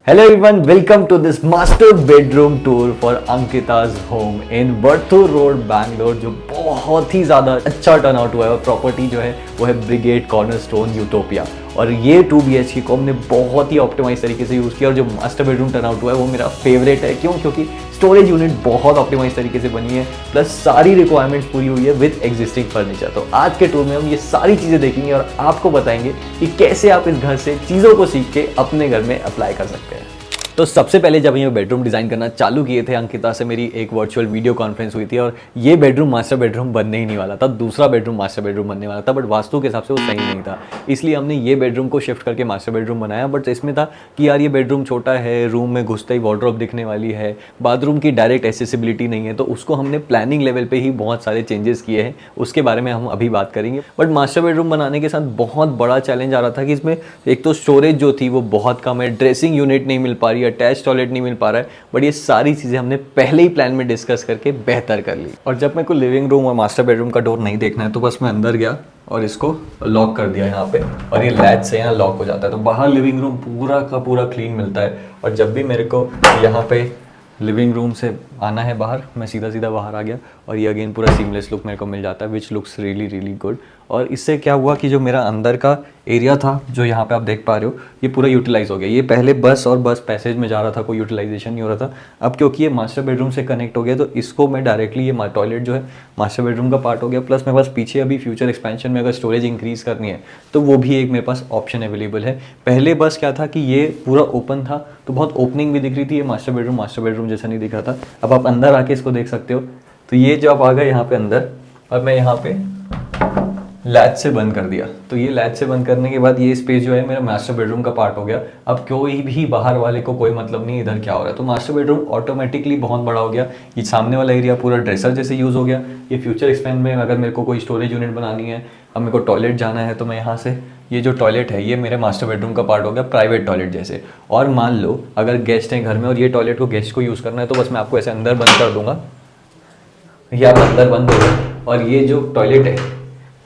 Hello everyone, welcome to this master bedroom tour for Ankita's home in Varthur Road, Bangalore, जो बहुत ही ज़्यादा अच्छा turn out हुआ है। और प्रॉपर्टी जो है वो है ब्रिगेड कॉर्नरस्टोन यूटोपिया। और ये 2 BHK को हमने बहुत ही ऑप्टिमाइज तरीके से यूज़ किया और जो मास्टर बेडरूम टर्न आउट हुआ है वो मेरा फेवरेट है। क्यों? क्योंकि स्टोरेज यूनिट बहुत ऑप्टिमाइज तरीके से बनी है, प्लस सारी रिक्वायरमेंट्स पूरी हुई है विद एग्जिस्टिंग फर्नीचर। तो आज के टूर में हम ये सारी चीज़ें देखेंगे और आपको बताएंगे कि कैसे आप इस घर से चीज़ों को सीख के अपने घर में अप्लाई कर सकते हैं। तो सबसे पहले जब ये बेडरूम डिज़ाइन करना चालू किए थे, अंकिता से मेरी एक वर्चुअल वीडियो कॉन्फ्रेंस हुई थी और ये बेडरूम मास्टर बेडरूम बनने ही नहीं वाला था, दूसरा बेडरूम मास्टर बेडरूम बनने वाला था। बट वास्तु के हिसाब से वो सही नहीं था, इसलिए हमने ये बेडरूम को शिफ्ट करके मास्टर बेडरूम बनाया। बट इसमें था कि यार ये बेडरूम छोटा है, रूम में घुसते ही वार्डरोब दिखने वाली है, बाथरूम की डायरेक्ट एसेसिबिलिटी नहीं है, तो उसको हमने प्लानिंग लेवल पर ही बहुत सारे चेंजेस किए हैं। उसके बारे में हम अभी बात करेंगे। बट मास्टर बेडरूम बनाने के साथ बहुत बड़ा चैलेंज आ रहा था कि इसमें एक तो स्टोरेज जो थी वो बहुत कम है, ड्रेसिंग यूनिट नहीं मिल पा रही है, अटैच टॉयलेट नहीं मिल पा रहा है। बट ये सारी चीज़ें हमने पहले ही प्लान में डिस्कस करके बेहतर कर ली। और जब मेरे को लिविंग रूम और मास्टर बेडरूम का डोर नहीं देखना है तो बस मैं अंदर गया और इसको लॉक कर दिया यहाँ पे, और ये लैच से यहाँ लॉक हो जाता है। तो बाहर लिविंग रूम पूरा का पूरा क्लीन मिलता है। और जब भी मेरे को यहाँ पे लिविंग रूम से आना है बाहर, मैं सीधा सीधा बाहर आ गया और ये अगेन पूरा सीमलेस लुक मेरे को मिल जाता है, which looks really really good. और इससे क्या हुआ कि जो मेरा अंदर का एरिया था, जो यहाँ पे आप देख पा रहे हो, ये पूरा यूटिलाइज हो गया। ये पहले बस और बस पैसेज में जा रहा था, कोई यूटिलाइजेशन नहीं हो रहा था। अब क्योंकि ये मास्टर बेडरूम से कनेक्ट हो गया तो इसको मैं डायरेक्टली, ये टॉयलेट जो है मास्टर बेडरूम का पार्ट हो गया। प्लस मेरे पास पीछे अभी फ्यूचर एक्सपेंशन में अगर स्टोरेज इंक्रीज़ करनी है तो वो भी एक मेरे पास ऑप्शन अवेलेबल है। पहले बस क्या था कि ये पूरा ओपन था तो बहुत ओपनिंग भी दिख रही थी, ये मास्टर बेडरूम जैसा नहीं दिख रहा था। अब आप अंदर आके इसको देख सकते हो। तो ये जो आप आ गए यहाँ पे अंदर, और मैं यहाँ पे लैच से बंद कर दिया। तो ये लैच से बंद करने के बाद ये स्पेस जो है मेरा मास्टर बेडरूम का पार्ट हो गया। अब कोई भी बाहर वाले को कोई मतलब नहीं इधर क्या हो रहा है। तो मास्टर बेडरूम ऑटोमेटिकली बहुत बड़ा हो गया। ये सामने वाला एरिया पूरा ड्रेसर जैसे यूज़ हो गया। ये फ्यूचर एक्सपेंड में अगर मेरे को कोई स्टोरेज यूनिट बनानी है, अब मेरे को टॉयलेट जाना है तो मैं यहाँ से, ये जो टॉयलेट है ये मेरे मास्टर बेडरूम का पार्ट हो गया, प्राइवेट टॉयलेट जैसे। और मान लो अगर गेस्ट हैं घर में और ये टॉयलेट को गेस्ट को यूज़ करना है तो बस मैं आपको ऐसे अंदर बंद कर दूंगा, ये आप अंदर बंद हो गए। और ये जो टॉयलेट है,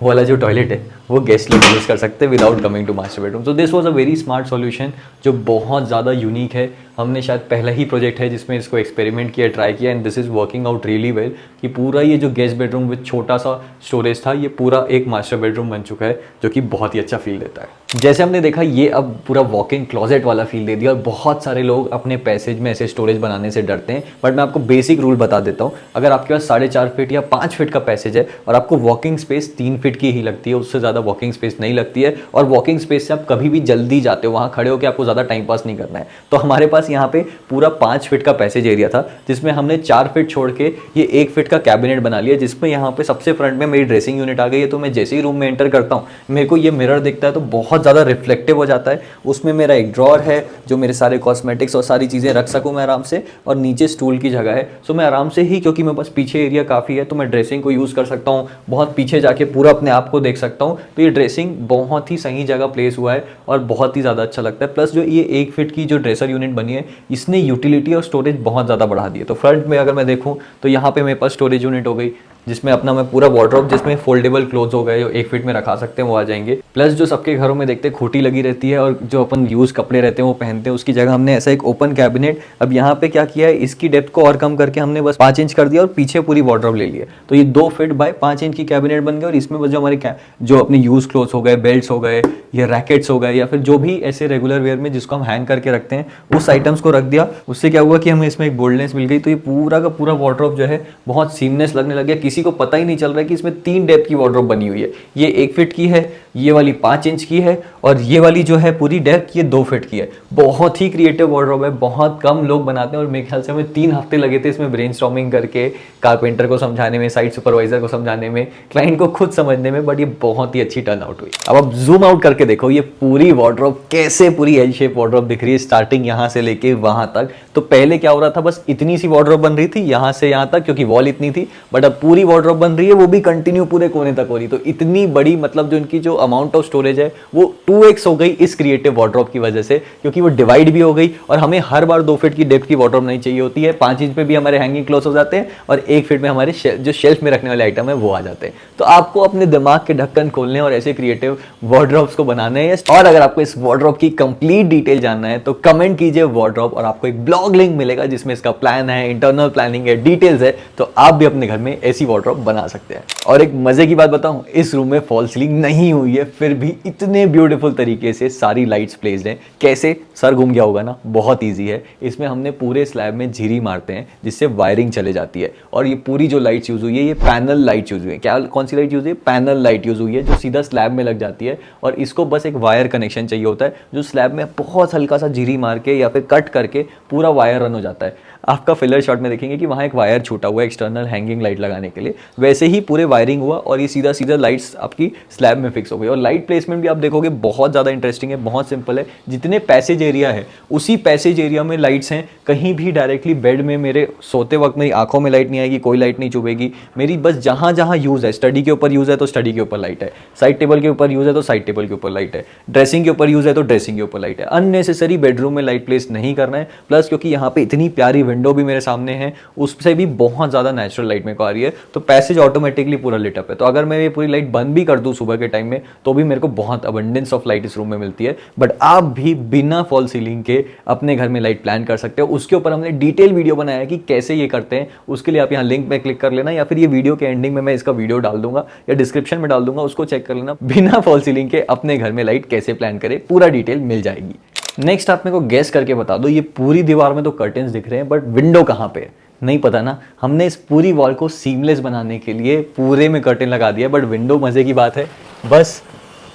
वो वाला जो टॉयलेट है वो गेस्ट लोग यूज़ कर सकते हैं without coming to master bedroom. तो this was a very smart solution जो बहुत ज़्यादा यूनिक है। हमने शायद पहला ही प्रोजेक्ट है जिसमें इसको एक्सपेरिमेंट किया, ट्राई किया, and this is working out really well. कि पूरा ये जो गेस्ट बेडरूम विद छोटा सा स्टोरेज था, ये पूरा एक मास्टर बेडरूम बन चुका है, जो कि बहुत ही अच्छा फील देता है। जैसे हमने देखा ये अब पूरा वॉक इन क्लॉजेट वाला फील दे दिया। और बहुत सारे लोग अपने पैसेज में ऐसे स्टोरेज बनाने से डरते हैं, बट मैं आपको बेसिक रूल बता देता हूँ। अगर आपके पास 4.5 फीट या 5 फीट का पैसेज है और आपको वॉकिंग स्पेस 3 फीट की ही लगती है, उससे ज़्यादा वॉकिंग स्पेस नहीं लगती है, और वॉकिंग स्पेस से आप कभी भी जल्दी जाते हो, वहाँ खड़े होकर आपको ज़्यादा टाइम पास नहीं करना है, तो हमारे पास यहाँ पे पूरा 5 फीट का पैसेज एरिया था, जिसमें हमने 4 फीट छोड़ के ये 1 फीट का कैबिनेट बना लिया, जिसमें यहाँ पे सबसे फ्रंट में मेरी ड्रेसिंग यूनिट आ गई है। तो मैं जैसे ही रूम में एंटर करता हूँ, मेरे को ये मिरर दिखता है तो बहुत ज़्यादा रिफ्लेक्टिव हो जाता है। उसमें मेरा एक ड्रॉर है जो मेरे सारे कॉस्मेटिक्स और सारी चीज़ें रख सकूँ मैं आराम से, और नीचे स्टूल की जगह है। सो मैं आराम से ही, क्योंकि मेरे पास पीछे एरिया काफ़ी है, तो मैं ड्रेसिंग को यूज़ कर सकता हूँ, बहुत पीछे जाके पूरा अपने आप को देख सकता हूँ। तो ये ड्रेसिंग बहुत ही सही जगह प्लेस हुआ है और बहुत ही ज़्यादा अच्छा लगता है। प्लस जो ये 1 फीट की जो ड्रेसर यूनिट बनी है, इसने यूटिलिटी और स्टोरेज बहुत ज़्यादा बढ़ा दी है। तो फ्रंट में अगर मैं देखूँ तो यहाँ पे मेरे पास स्टोरेज यूनिट हो गई, जिसमें अपना मैं पूरा वार्डरोब, जिसमें फोल्डेबल क्लोथ्स हो गए जो 1 फीट में रखा सकते हैं, वो आ जाएंगे। प्लस जो सबके घरों में देखते हैं खूंटी लगी रहती है और जो अपन यूज़ कपड़े रहते हैं वो पहनते हैं, उसकी जगह हमने ऐसा एक ओपन कैबिनेट, अब यहाँ पे क्या किया है, इसकी डेप्थ को और कम करके हमने बस 5 इंच कर दिया और पीछे पूरी वार्डरोब ले लिया। तो ये 2 फीट बाय 5 इंच की कैबिनेट बन गई। और इसमें बस जो हमारे जो अपने यूज क्लोथ्स हो गए, बेल्ट हो गए, या रैकेट्स हो गए, या फिर जो भी ऐसे रेगुलर वेयर में जिसको हम हैंग करके रखते हैं, उस आइटम्स को रख दिया। उससे क्या हुआ कि हमें इसमें एक बोल्डनेस मिल गई। तो ये पूरा का पूरा वार्डरोब जो है बहुत सीमनेस लगने लग गया, किसी को पता ही नहीं चल रहा है कि इसमें 3 डेप्थ की वार्डरोब बनी हुई है। ये 1 फीट की है, ये वाली 5 इंच की है, और ये वाली जो है पूरी डेप्थ ये 2 फीट की है। बहुत ही क्रिएटिव वार्डरोब है, बहुत कम लोग बनाते हैं। और मेरे ख्याल से हमें 3 हफ्ते लगे थे इसमें ब्रेनस्टॉर्मिंग करके, कारपेंटर को समझाने में, साइट सुपरवाइजर को समझाने में, क्लाइंट को खुद समझने में, बट ये बहुत ही अच्छी टर्न आउट हुई। अब आप जूम आउट करके देखो ये पूरी वार्डरोब कैसे पूरी एल शेप वार्डरोब दिख रही है, स्टार्टिंग यहाँ से लेके वहां तक। तो पहले क्या हो रहा था, बस इतनी सी वार्डरोब बन रही थी यहाँ से यहाँ तक, क्योंकि वॉल इतनी थी, बट अब पूरी बड़ी वार्डरोब बन रही है, वो भी कंटिन्यू पूरे कोने तक हो रही। तो इतनी बड़ी मतलब जो इनकी जो अमाउंट ऑफ स्टोरेज है वो 2x हो गई इस क्रिएटिव वार्डरोब की वजह से, क्योंकि वो डिवाइड भी हो गई और हमें हर बार 2 फीट की डेप्थ की वार्डरोब नहीं चाहिए होती है। 5 इंच पे भी हमारे हैंगिंग क्लोथ हो जाते हैं और 1 फीट में हमारे जो शेल्फ में रखने वाले आइटम है वो आ जाते हैं। तो आपको अपने दिमाग के ढक्कन खोलने और ऐसे क्रिएटिव वार्डरोब्स को बनाने हैं। और अगर आपको इस वार्डरोब की कंप्लीट डिटेल जानना है तो कमेंट कीजिए वार्डरोब, और आपको एक ब्लॉग लिंक मिलेगा जिसमें इसका प्लान है, इंटरनल प्लानिंग है, डिटेल्स है। तो आप भी अपने घर में ऐसी वार्डरोब बना सकते हैं। और एक मजे की बात बताऊं, इस रूम में फॉल सीलिंग नहीं हुई है, फिर भी इतने ब्यूटीफुल तरीके से सारी लाइट्स प्लेस्ड हैं। कैसे? सर घूम गया होगा ना, बहुत ईजी है। इसमें हमने पूरे स्लैब में झिरी मारते हैं जिससे वायरिंग चले जाती है। और ये पूरी जो लाइट्स यूज हुई है ये पैनल लाइट यूज हुई है। क्या कौन सी लाइट यूज हुई है? पैनल लाइट यूज हुई है, जो सीधा स्लैब में लग जाती है। और इसको बस एक वायर कनेक्शन चाहिए होता है, जो स्लैब में बहुत हल्का सा झिरी मार के या फिर कट करके पूरा वायर रन हो जाता है। आपका फिलर शॉट में देखेंगे कि वहाँ एक वायर छूटा हुआ है एक्सटर्नल हैंगिंग लाइट लगाने के लिए, वैसे ही पूरे वायरिंग हुआ और ये सीधा सीधा लाइट्स आपकी स्लैब में फिक्स हो गई। और लाइट प्लेसमेंट भी आप देखोगे बहुत ज़्यादा इंटरेस्टिंग है, बहुत सिंपल है। जितने पैसेज एरिया है उसी पैसेज एरिया में लाइट्स हैं। कहीं भी डायरेक्टली बेड में मेरे सोते वक्त मेरी आंखों में लाइट नहीं आएगी, कोई लाइट नहीं चुभेगी मेरी। बस जहाँ जहाँ यूज़ है, स्टडी के ऊपर यूज़ है तो स्टडी के ऊपर लाइट है, साइड टेबल के ऊपर यूज़ है तो साइड टेबल के ऊपर लाइट है, ड्रेसिंग के ऊपर यूज़ है तो ड्रेसिंग के ऊपर लाइट है। अननेसेसरी बेडरूम में लाइट प्लेस नहीं करना है। प्लस क्योंकि यहाँ पे इतनी प्यारी विंडो भी मेरे सामने है, उससे भी बहुत ज़्यादा नेचुरल लाइट मेरे को आ रही है, तो पैसेज ऑटोमेटिकली पूरा लिट अप है। तो अगर मैं ये पूरी लाइट बंद भी कर दूं सुबह के टाइम में तो भी मेरे को बहुत अबंडेंस ऑफ लाइट इस रूम में मिलती है। बट आप भी बिना फॉल सीलिंग के अपने घर में लाइट प्लान कर सकते हो। उसके ऊपर हमने डिटेल वीडियो बनाया है कि कैसे ये करते हैं। उसके लिए आप यहाँ लिंक पे क्लिक कर लेना, या फिर ये वीडियो के एंडिंग में मैं इसका वीडियो डाल दूंगा या डिस्क्रिप्शन में डाल दूंगा, उसको चेक कर लेना। बिना फॉल सीलिंग के अपने घर में लाइट कैसे प्लान करें, पूरा डिटेल मिल जाएगी। नेक्स्ट आप मेरे को गेस करके बता दो, ये पूरी दीवार में तो कर्टेन्स दिख रहे हैं बट विंडो कहाँ पे है? नहीं पता ना। हमने इस पूरी वॉल को सीमलेस बनाने के लिए पूरे में कर्टेन लगा दिया, बट विंडो मजे की बात है बस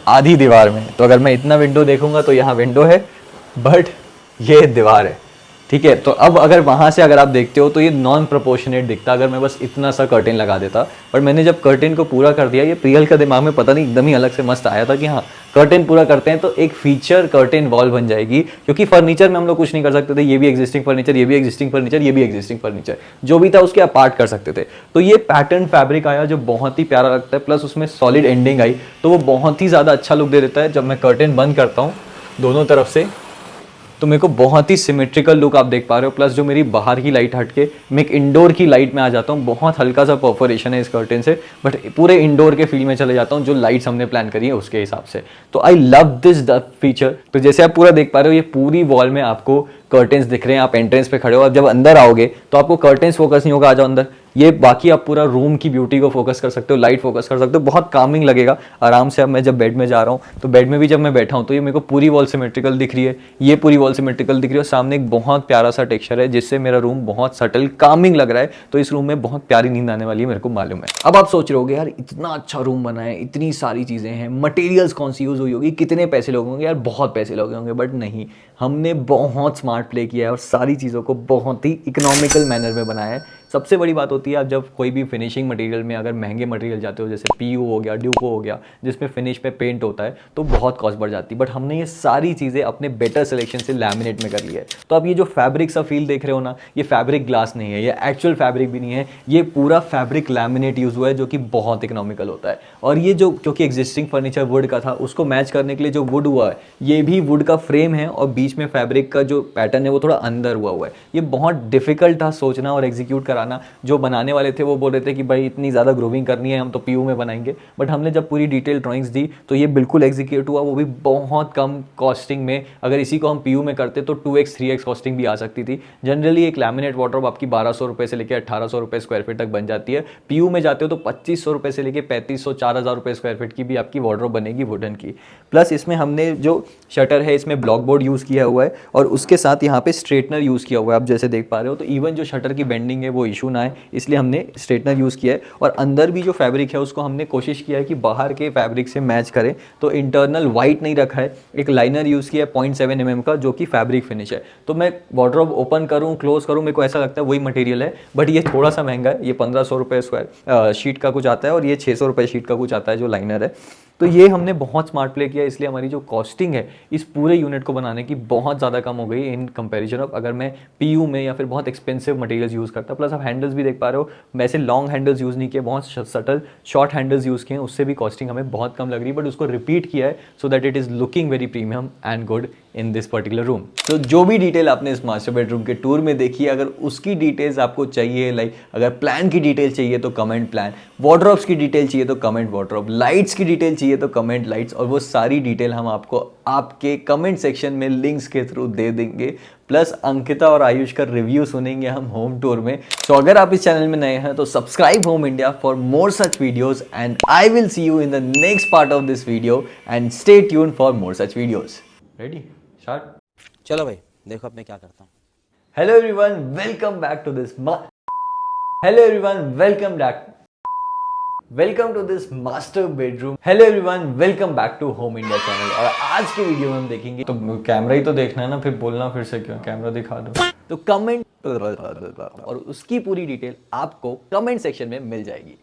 आधी दीवार में। तो अगर मैं इतना विंडो देखूंगा तो यहाँ विंडो है बट ये दीवार है, ठीक है। तो अब अगर वहाँ से अगर आप देखते हो तो ये नॉन प्रोपोर्शनेट दिखता अगर मैं बस इतना सा कर्टेन लगा देता। पर मैंने जब कर्टेन को पूरा कर दिया, ये प्रियल का दिमाग में पता नहीं एकदम ही अलग से मस्त आया था कि हाँ कर्टेन पूरा करते हैं तो एक फीचर कर्टेन वॉल बन जाएगी। क्योंकि फर्नीचर में हम लोग कुछ नहीं कर सकते थे, ये भी एग्जिस्टिंग फर्नीचर, ये भी एग्जिस्टिंग फर्नीचर, ये भी एग्जिस्टिंग फर्नीचर, जो भी था उसके अपार्ट कर सकते थे। तो ये पैटर्न फैब्रिक आया जो बहुत ही प्यारा लगता है, प्लस उसमें सॉलिड एंडिंग आई तो वो बहुत ही ज़्यादा अच्छा लुक दे देता है। जब मैं कर्टेन बंद करता हूँ दोनों तरफ से तो मेरे को बहुत ही सिमेट्रिकल लुक आप देख पा रहे हो। प्लस जो मेरी बाहर की लाइट हट के मैं एक इंडोर की लाइट में आ जाता हूँ। बहुत हल्का सा परफोरेशन है इस कर्टेन से, बट पूरे इंडोर के फील में चले जाता हूँ जो लाइट्स हमने प्लान करी है उसके हिसाब से। तो I love this the feature. तो जैसे आप पूरा देख पा रहे हो ये पूरी वॉल में आपको कर्टेन्स दिख रहे हैं। आप एंट्रेंस पे खड़े हो, अब जब अंदर आओगे तो आपको कर्टेन्स फोकस नहीं होगा, आ जाओ अंदर। ये बाकी आप पूरा रूम की ब्यूटी को फोकस कर सकते हो, लाइट फोकस कर सकते हो, बहुत कामिंग लगेगा आराम से। अब मैं जब बेड में जा रहा हूँ तो बेड में भी जब मैं बैठा हूँ तो ये मेरे को पूरी वॉल सिमेट्रिकल दिख रही है, ये पूरी वॉल सिमेट्रिकल दिख रही है। और सामने एक बहुत प्यारा सा टेक्सचर है जिससे मेरा रूम बहुत सटल कामिंग लग रहा है। तो इस रूम में बहुत प्यारी नींद आने वाली है, मेरे को मालूम है। अब आप सोच रहे होगे यार इतना अच्छा रूम बना है, इतनी सारी चीज़ें हैं, मटेरियल्स कौन सी यूज़ हुई होगी, कितने पैसे लगे होंगे? यार बहुत पैसे लगे होंगे, बट नहीं, हमने बहुत स्मार्ट प्ले किया है और सारी चीज़ों को बहुत ही इकोनॉमिकल मैनर में बनाया है। सबसे बड़ी बात होती है आप जब कोई भी फिनिशिंग मटेरियल में अगर महंगे मटेरियल जाते हो, जैसे पीयू हो गया, ड्यूको हो गया, जिसमें फिनिश पे पेंट होता है तो बहुत कॉस्ट बढ़ जाती है। बट हमने ये सारी चीज़ें अपने बेटर सिलेक्शन से लैमिनेट में कर ली है। तो आप ये जो फैब्रिक सा फील देख रहे हो ना, ये फैब्रिक ग्लास नहीं है, ये एक्चुअल फैब्रिक भी नहीं है, ये पूरा फैब्रिक लैमिनेट यूज़ हुआ है जो कि बहुत इकोनॉमिकल होता है। और ये जो क्योंकि एग्जिस्टिंग फर्नीचर वुड का था उसको मैच करने के लिए जो वुड हुआ है ये भी वुड का फ्रेम है और बीच में फैब्रिक का जो पैटर्न है वो थोड़ा अंदर हुआ है। ये बहुत डिफिकल्ट था सोचना और एग्जीक्यूट कराना। जो बनाने वाले थे वो बोल रहे थे कि भाई इतनी ज़्यादा ग्रोविंग करनी है हम तो पीयू में बनाएंगे, बट हमने जब पूरी डिटेल ड्राइंग्स दी तो ये बिल्कुल एग्जीक्यूट हुआ, वो भी बहुत कम कॉस्टिंग में। अगर इसी को हम पीयू में करते तो 2x 3x कॉस्टिंग भी आ सकती थी। जनरली एक लैमिनेट वार्डरोब आपकी 1200 रुपये से लेकर 1800 रुपये स्क्वायर फीट तक बन जाती है। पीयू में जाते हो तो 2500 रुपये से लेकर 3500 4000 रुपये स्क्वायर फीट की भी आपकी वार्डरोब बनेगी वुडन की। प्लस इसमें हमने जो शटर है इसमें ब्लॉक बोर्ड यूज़ किया हुआ है और उसके साथ यहाँ पे स्ट्रेटनर यूज़ किया हुआ है, आप जैसे देख पा रहे हो। तो इवन जो शटर की बेंडिंग है वो इशू ना है, इसलिए हमने स्ट्रेटनर यूज़ किया है। और अंदर भी जो फैब्रिक है उसको हमने कोशिश किया है कि बाहर के फैब्रिक से मैच करें। तो इंटरनल वाइट नहीं रखा है, एक लाइनर यूज़ किया है 0.7 mm का जो कि फैब्रिक फिनिश है। तो मैं वार्डरोब ओपन करूँ क्लोज करूँ मेरे को ऐसा लगता है वही मटेरियल है, बट ये थोड़ा सा महंगा है। ये 1500 रुपये स्क्वायर शीट का कुछ आता है और ये 600 रुपये शीट का कुछ आता है जो लाइनर है। तो ये हमने बहुत स्मार्ट प्ले किया, इसलिए हमारी जो कॉस्टिंग है इस पूरे यूनिट को बनाने की बहुत ज़्यादा कम हो गई इन कंपैरिजन ऑफ अगर मैं पीयू में या फिर बहुत एक्सपेंसिव मटेरियल्स यूज़ करता। प्लस आप हैंडल्स भी देख पा रहे हो, वैसे लॉन्ग हैंडल्स यूज़ नहीं किए, बहुत सटल शॉर्ट हैंडल्स यूज़ किए हैं, उससे भी कॉस्टिंग हमें बहुत कम लग रही है, बट उसको रिपीट किया है so that it is looking very premium and good in this particular room. तो जो भी डिटेल आपने इस मास्टर बेडरूम के टूर में देखी है, अगर उसकी डिटेल्स आपको चाहिए, लाइक अगर प्लान की डिटेल चाहिए तो कमेंट प्लान, वार्डरोब्स की डिटेल चाहिए तो कमेंट वार्डरोब, लाइट्स की डिटेल चाहिए तो कमेंट लाइट्स, और वो सारी डिटेल हम आपको आपके कमेंट सेक्शन में लिंक्स के थ्रू दे देंगे। प्लस अंकिता और आयुष का रिव्यू सुनेंगे हम होम टूर में। तो अगर आप इस चैनल में नए हैं तो subscribe home India for more such videos, and I will see you in the next part of this video, and stay tuned for more such videos. Ready start. चलो भाई देखो अब मैं क्या करता हूँ। Hello everyone, welcome back to this hello everyone, welcome to this master bedroom. Hello everyone, welcome back to home India channel. और आज के वीडियो में हम देखेंगे, तो कैमरा ही तो देखना है ना, फिर बोलना फिर से क्यों, कैमरा दिखा दो। तो कमेंट और उसकी पूरी डिटेल आपको कमेंट सेक्शन में मिल जाएगी।